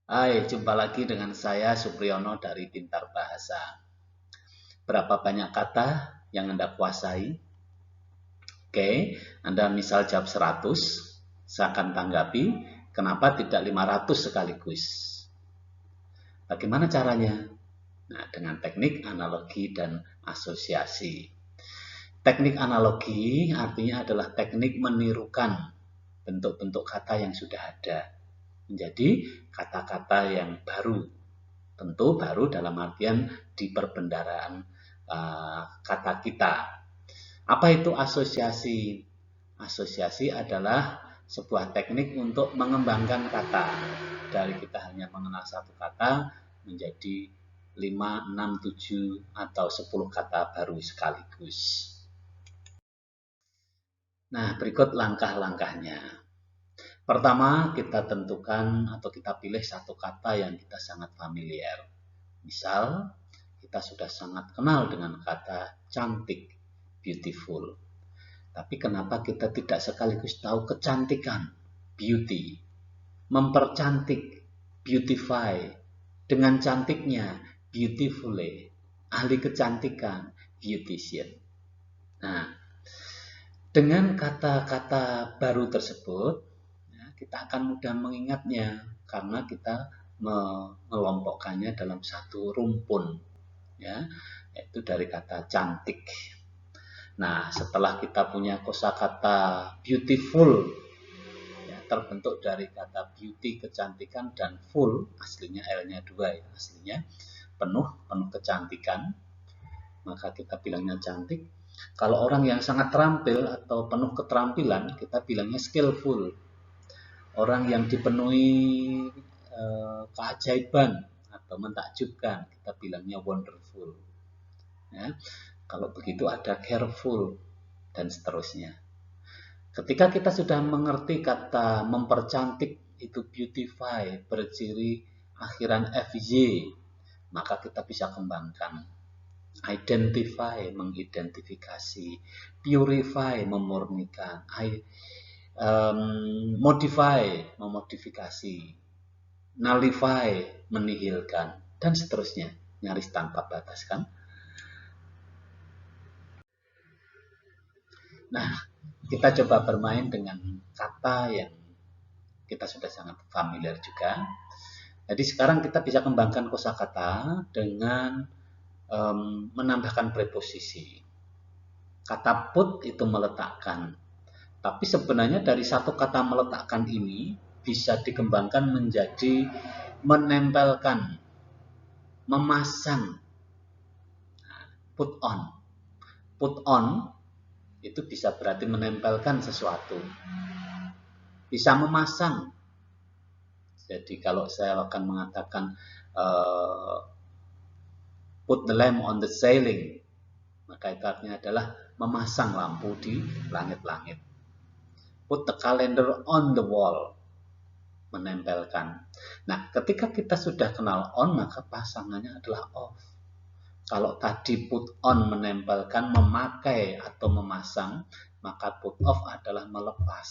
Hai, jumpa lagi dengan saya Supriyono dari Pintar Bahasa. Berapa banyak kata yang Anda kuasai? Oke, Anda misal jawab 100, saya akan tanggapi, kenapa tidak 500 sekaligus? Bagaimana caranya? Nah, dengan teknik analogi dan asosiasi. Teknik analogi artinya adalah teknik menirukan bentuk-bentuk kata yang sudah ada menjadi kata-kata yang baru. Tentu baru dalam artian di perbendaharaan kata kita. Apa itu asosiasi? Asosiasi adalah sebuah teknik untuk mengembangkan kata. Dari kita hanya mengenal satu kata menjadi 5, 6, 7, atau 10 kata baru sekaligus. Nah, berikut langkah-langkahnya. Pertama, kita tentukan atau kita pilih satu kata yang kita sangat familiar. Misal, kita sudah sangat kenal dengan kata cantik, beautiful. Tapi kenapa kita tidak sekaligus tahu kecantikan, beauty, mempercantik, beautify, dengan cantiknya, beautifully, ahli kecantikan, beautician. Nah, dengan kata-kata baru tersebut, kita akan mudah mengingatnya karena kita mengelompokkannya dalam satu rumpun, ya, yaitu dari kata cantik. Nah, setelah kita punya kosakata beautiful, ya, terbentuk dari kata beauty kecantikan dan full, aslinya L-nya 2 ya, aslinya penuh kecantikan, maka kita bilangnya cantik. Kalau orang yang sangat terampil atau penuh keterampilan, kita bilangnya skillful. Orang yang dipenuhi keajaiban atau mentakjubkan, kita bilangnya wonderful. Ya, kalau begitu ada careful dan seterusnya. Ketika kita sudah mengerti kata mempercantik itu beautify berciri akhiran FY, maka kita bisa kembangkan. Identify, mengidentifikasi. Purify, memurnikan. Modify, memodifikasi. Nullify, menihilkan, dan seterusnya. Nyaris tanpa batas, kan? Nah, kita coba bermain dengan kata yang kita sudah sangat familiar juga. Jadi sekarang kita bisa kembangkan kosakata dengan menambahkan preposisi. Kata put itu meletakkan. Tapi sebenarnya dari satu kata meletakkan ini bisa dikembangkan menjadi menempelkan, memasang. Put on. Put on itu bisa berarti menempelkan sesuatu. Bisa memasang. Jadi kalau saya akan mengatakan put the lamp on the ceiling, maka itu artinya adalah memasang lampu di langit-langit. Put the calendar on the wall, menempelkan. Nah, ketika kita sudah kenal on, maka pasangannya adalah off. Kalau tadi put on menempelkan, memakai atau memasang, maka put off adalah melepas.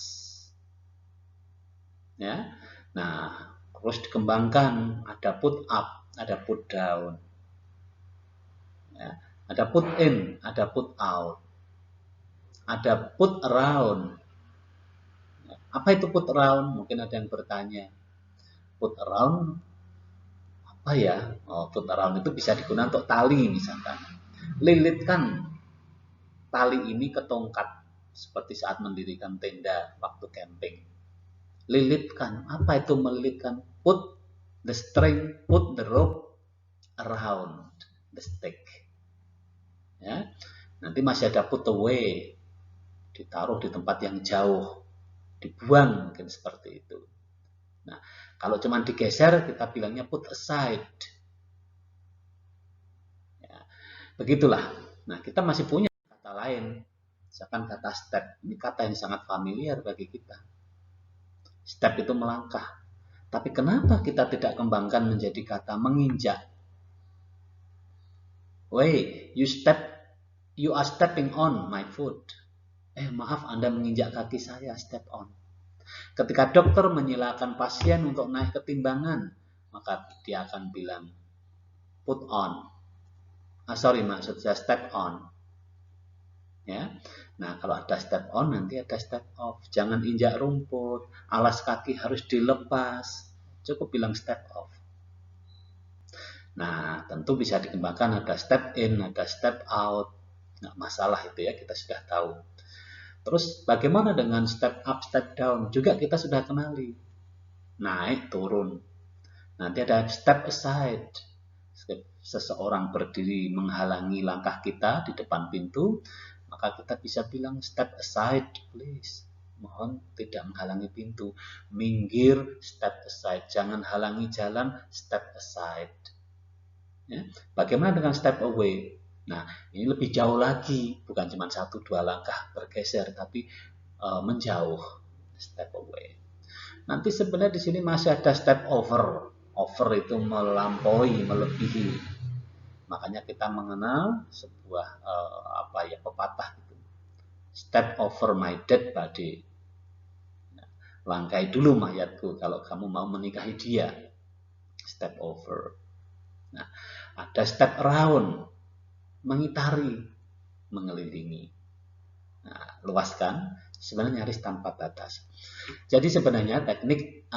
Ya, nah terus dikembangkan, ada put up, ada put down, ya, ada put in, ada put out, ada put around. Apa itu put around? Mungkin ada yang bertanya, put around apa ya? Oh, put around itu bisa digunakan untuk tali misalkan. Lilitkan tali ini ke tongkat seperti saat mendirikan tenda waktu camping. Lilitkan, apa itu melilitkan? Put the string, put the rope around the stick. Ya, nanti masih ada put away, ditaruh di tempat yang jauh, dibuang, mungkin seperti itu. Nah, kalau cuma digeser kita bilangnya put aside. Ya, begitulah. Nah, kita masih punya kata lain, misalkan kata step. Ini kata yang sangat familiar bagi kita. Step itu melangkah. Tapi kenapa kita tidak kembangkan menjadi kata menginjak? Wait, you are stepping on my foot. Maaf, Anda menginjak kaki saya, step on. Ketika dokter menyilakan pasien untuk naik ke timbangan, maka dia akan bilang put on. Maksud saya step on. Ya. Nah, kalau ada step on nanti ada step off. Jangan injak rumput, alas kaki harus dilepas. Cukup bilang step off. Nah, tentu bisa dikembangkan ada step in, ada step out. Nggak masalah itu ya, kita sudah tahu. Terus bagaimana dengan step up, step down? Juga kita sudah kenali. Naik, turun. Nanti ada step aside. Seseorang berdiri menghalangi langkah kita di depan pintu, maka kita bisa bilang step aside please. Mohon tidak menghalangi pintu. Minggir, step aside. Jangan halangi jalan, step aside. Ya. Bagaimana dengan step away? Nah, ini lebih jauh lagi, bukan cuma 1-2 langkah bergeser, tapi menjauh, step away. Nanti sebenarnya di sini masih ada step over. Over itu melampaui, melebihi. Makanya kita mengenal sebuah pepatah itu. Step over my dead body. Nah, langkai dulu mayatku kalau kamu mau menikahi dia. Step over. Nah, ada step around, mengitari, mengelilingi. Nah, luas kan? Sebenarnya nyaris tanpa batas. Jadi sebenarnya teknik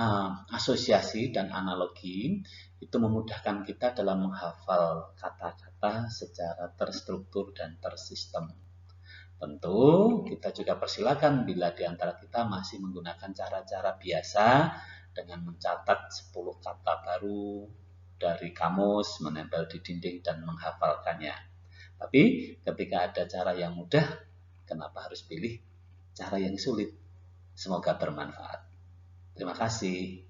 asosiasi dan analogi itu memudahkan kita dalam menghafal kata-kata secara terstruktur dan tersistem. Tentu kita juga persilakan bila di antara kita masih menggunakan cara-cara biasa dengan mencatat 10 kata baru dari kamus, menempel di dinding dan menghafalkannya. Tapi ketika ada cara yang mudah, kenapa harus pilih cara yang sulit? Semoga bermanfaat. Terima kasih.